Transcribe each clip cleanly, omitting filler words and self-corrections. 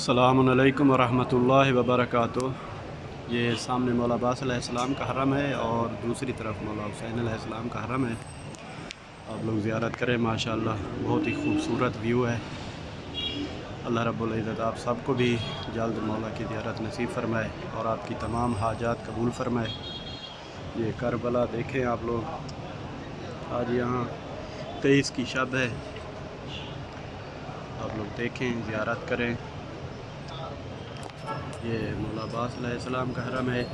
अस्सलामुअलैकुम वरहमतुल्लाहि वबरकातुह। ये सामने मौला अब्बास अलैहिस्सलाम का हरम है और दूसरी तरफ मौला हुसैन अलैहिस्सलाम का हरम है। आप लोग ज़ियारत करें, माशाअल्लाह बहुत ही खूबसूरत व्यू है। अल्लाह रब्बुल इज़्ज़त आप सबको भी जल्द मौला की ज़ियारत नसीब फरमाए और आपकी तमाम हाजात कबूल फरमाए। ये करबला देखें आप लोग, आज यहाँ 23 की शब है। आप लोग देखें, ज़ियारत करें। ये मौला अब्बास अलैहिस्सलाम का हरम है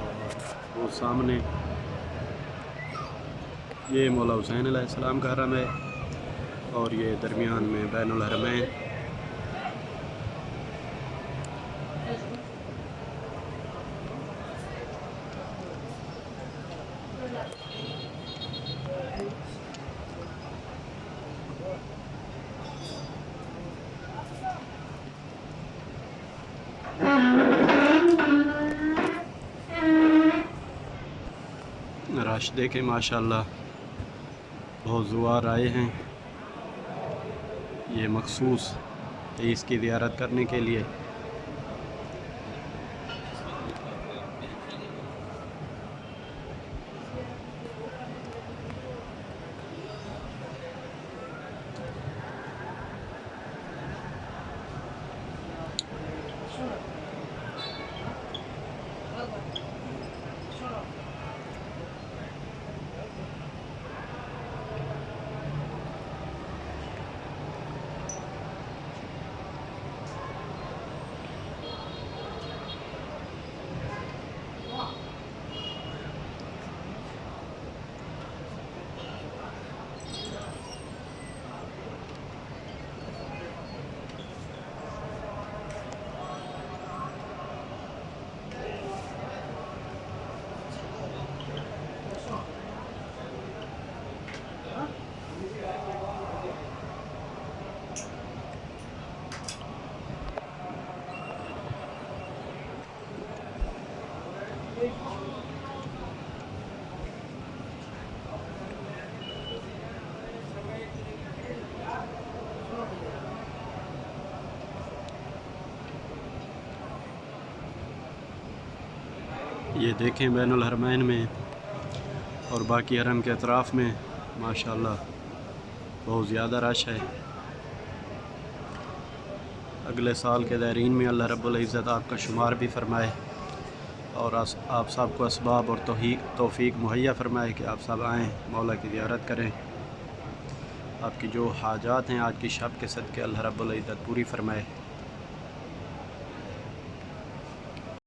और वो सामने ये मौला हुसैन अलैहिस्सलाम का हरम है और ये दरमियान में बैनुल हरमैन। रश देखें, माशाअल्लाह बहुत ज़ुवार आए हैं ये मखसूस इसकी ज़ियारत करने के लिए। ये देखें बैनुल हरमैन में और बाकी हरम के अतराफ़ में माशाअल्लाह बहुत ज़्यादा रश है। अगले साल के ज़ायरीन में अल्लाह रब्बुल इज़्ज़त आपका शुमार भी फरमाए और आप सबको असबाब और तौफ़ीक मुहैया फरमाए कि आप सब आएँ, मौला की ज़ियारत करें। आपकी जो हाजात हैं आज की शब के सदक़े अल्लाह रब्बुल इज़्ज़त पूरी फरमाए।